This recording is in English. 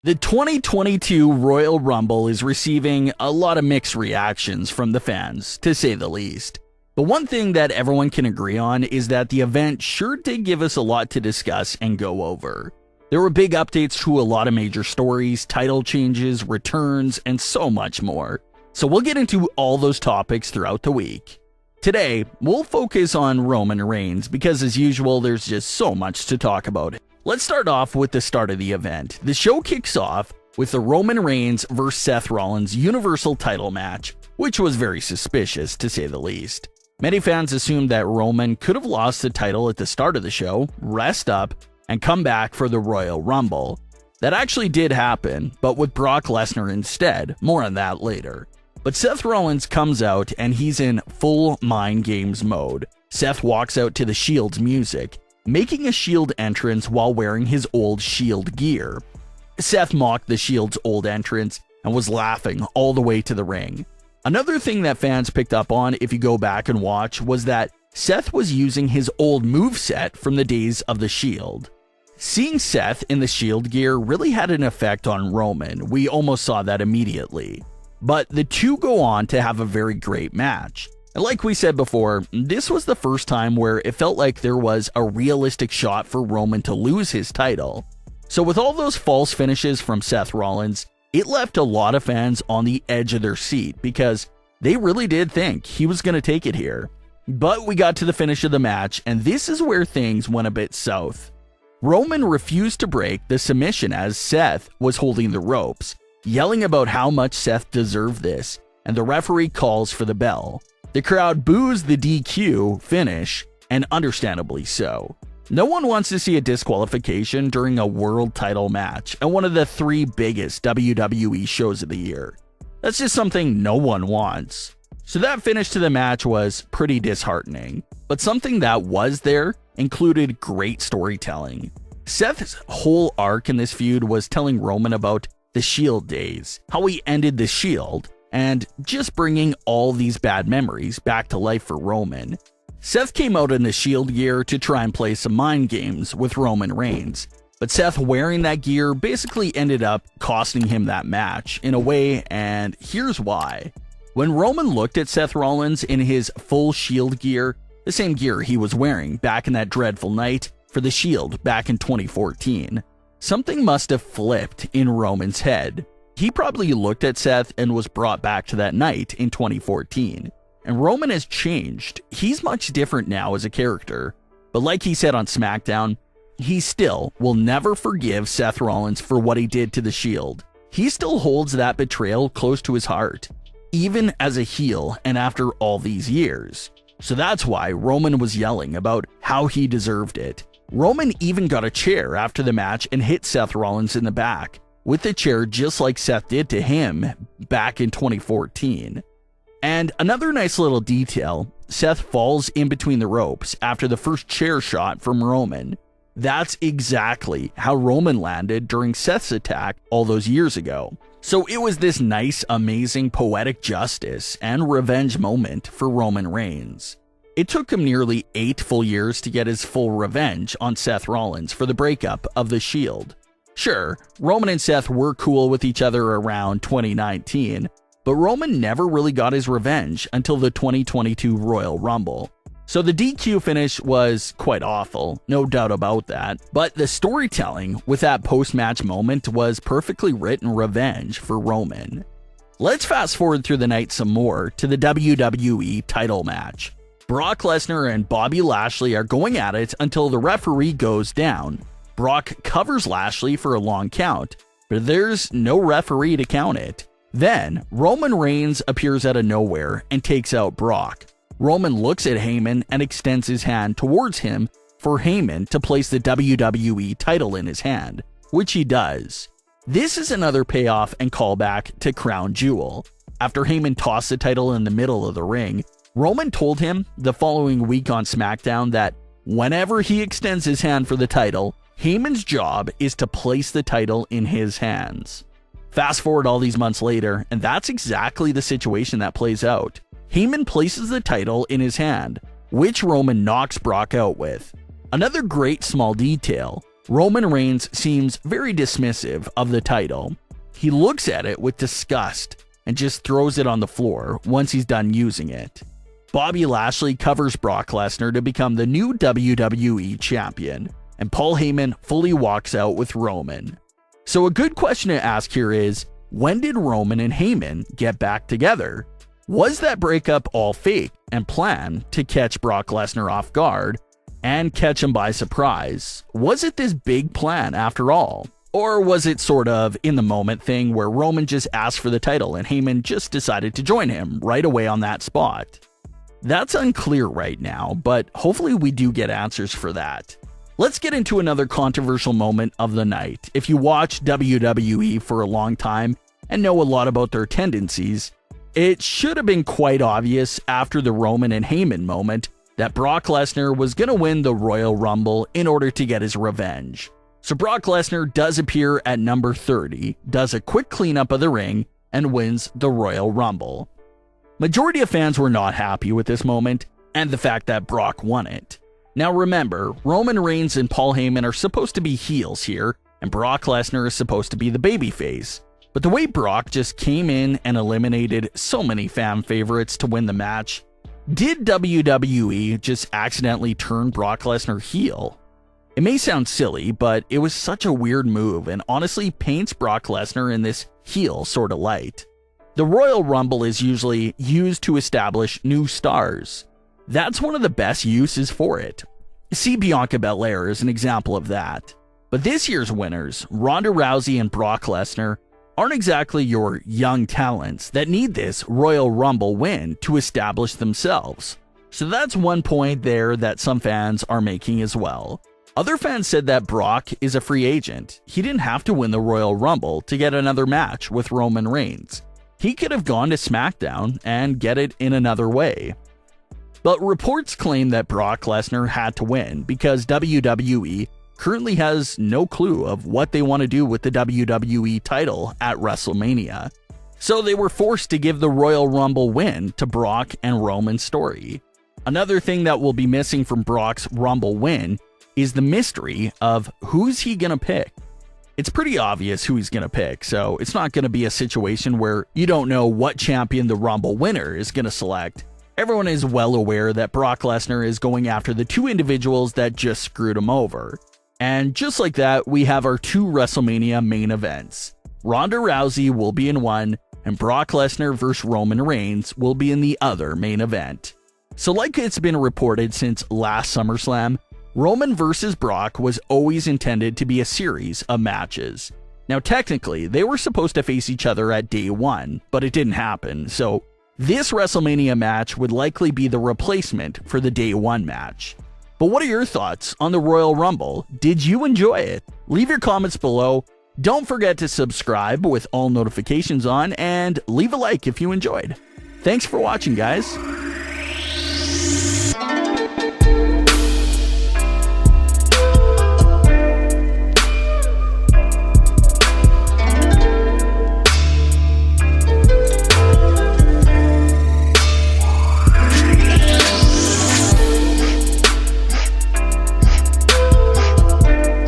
The 2022 Royal Rumble is receiving a lot of mixed reactions from the fans, to say the least. But one thing that everyone can agree on is that the event sure did give us a lot to discuss and go over. There were big updates to a lot of major stories, title changes, returns, and so much more. So we'll get into all those topics throughout the week. Today, we'll focus on Roman Reigns because as usual, there's just so much to talk about. Let's start off with the start of the event. The show kicks off with the Roman Reigns vs. Seth Rollins Universal title match, which was very suspicious to say the least. Many fans assumed that Roman could have lost the title at the start of the show, rest up, and come back for the Royal Rumble. That actually did happen, but with Brock Lesnar instead. More on that later. But Seth Rollins comes out and he's in full mind games mode. Seth walks out to the Shield's music, making a Shield entrance while wearing his old Shield gear. Seth mocked the Shield's old entrance and was laughing all the way to the ring. Another thing that fans picked up on if you go back and watch was that Seth was using his old moveset from the days of the Shield. Seeing Seth in the Shield gear really had an effect on Roman. We almost saw that immediately. But the two go on to have a very great match. And like we said before, this was the first time where it felt like there was a realistic shot for Roman to lose his title. So with all those false finishes from Seth Rollins, it left a lot of fans on the edge of their seat because they really did think he was going to take it here. But we got to the finish of the match, and this is where things went a bit south. Roman refused to break the submission as Seth was holding the ropes, yelling about how much Seth deserved this, and the referee calls for the bell. The crowd boos the DQ finish, and understandably so. No one wants to see a disqualification during a world title match at one of the three biggest WWE shows of the year. That's just something no one wants. So that finish to the match was pretty disheartening. But something that was there included great storytelling. Seth's whole arc in this feud was telling Roman about the Shield days, how he ended the Shield, and just bringing all these bad memories back to life for Roman. Seth came out in the Shield gear to try and play some mind games with Roman Reigns, but Seth wearing that gear basically ended up costing him that match in a way, and here's why. When Roman looked at Seth Rollins in his full Shield gear, the same gear he was wearing back in that dreadful night for the Shield back in 2014, something must have flipped in Roman's head. He probably looked at Seth and was brought back to that night in 2014. And Roman has changed. He's much different now as a character. But like he said on Smackdown, he still will never forgive Seth Rollins for what he did to the Shield. He still holds that betrayal close to his heart, even as a heel and after all these years. So that's why Roman was yelling about how he deserved it. Roman even got a chair after the match and hit Seth Rollins in the back with the chair just like Seth did to him back in 2014. And another nice little detail, Seth falls in between the ropes after the first chair shot from Roman. That's exactly how Roman landed during Seth's attack all those years ago. So it was this nice, amazing, poetic justice and revenge moment for Roman Reigns. It took him nearly 8 full years to get his full revenge on Seth Rollins for the breakup of the Shield. Sure, Roman and Seth were cool with each other around 2019, but Roman never really got his revenge until the 2022 Royal Rumble. So the DQ finish was quite awful, no doubt about that, but the storytelling with that post-match moment was perfectly written revenge for Roman. Let's fast forward through the night some more to the WWE title match. Brock Lesnar and Bobby Lashley are going at it until the referee goes down. Brock covers Lashley for a long count, but there's no referee to count it. Then, Roman Reigns appears out of nowhere and takes out Brock. Roman looks at Heyman and extends his hand towards him for Heyman to place the WWE title in his hand, which he does. This is another payoff and callback to Crown Jewel. After Heyman tossed the title in the middle of the ring, Roman told him the following week on Smackdown that whenever he extends his hand for the title, Heyman's job is to place the title in his hands. Fast forward all these months later, and that's exactly the situation that plays out. Heyman places the title in his hand, which Roman knocks Brock out with. Another great small detail, Roman Reigns seems very dismissive of the title. He looks at it with disgust and just throws it on the floor once he's done using it. Bobby Lashley covers Brock Lesnar to become the new WWE champion, and Paul Heyman fully walks out with Roman. So a good question to ask here is, when did Roman and Heyman get back together? Was that breakup all fake and planned to catch Brock Lesnar off guard and catch him by surprise? Was it this big plan after all? Or was it sort of in the moment thing where Roman just asked for the title and Heyman just decided to join him right away on that spot? That's unclear right now, but hopefully we do get answers for that. Let's get into another controversial moment of the night. If you watch WWE for a long time and know a lot about their tendencies, it should have been quite obvious after the Roman and Heyman moment that Brock Lesnar was going to win the Royal Rumble in order to get his revenge. So Brock Lesnar does appear at number 30, does a quick cleanup of the ring, and wins the Royal Rumble. Majority of fans were not happy with this moment and the fact that Brock won it. Now remember, Roman Reigns and Paul Heyman are supposed to be heels here, and Brock Lesnar is supposed to be the babyface. But the way Brock just came in and eliminated so many fan favorites to win the match, did WWE just accidentally turn Brock Lesnar heel? It may sound silly, but it was such a weird move and honestly paints Brock Lesnar in this heel sort of light. The Royal Rumble is usually used to establish new stars. That's one of the best uses for it. See Bianca Belair as an example of that. But this year's winners, Ronda Rousey and Brock Lesnar, aren't exactly your young talents that need this Royal Rumble win to establish themselves. So that's one point there that some fans are making as well. Other fans said that Brock is a free agent. He didn't have to win the Royal Rumble to get another match with Roman Reigns. He could have gone to Smackdown and get it in another way. But reports claim that Brock Lesnar had to win because WWE currently has no clue of what they want to do with the WWE title at Wrestlemania. So they were forced to give the Royal Rumble win to Brock and Roman's story. Another thing that will be missing from Brock's Rumble win is the mystery of who's he gonna pick. It's pretty obvious who he's gonna pick, so it's not gonna be a situation where you don't know what champion the Rumble winner is gonna select. Everyone is well aware that Brock Lesnar is going after the two individuals that just screwed him over. And just like that, we have our two WrestleMania main events. Ronda Rousey will be in one, and Brock Lesnar vs. Roman Reigns will be in the other main event. So like it's been reported since last SummerSlam, Roman vs. Brock was always intended to be a series of matches. Now technically, they were supposed to face each other at day one, but it didn't happen, so this WrestleMania match would likely be the replacement for the day one match. But what are your thoughts on the Royal Rumble? Did you enjoy it? Leave your comments below. Don't forget to subscribe with all notifications on, and leave a like if you enjoyed. Thanks for watching, guys.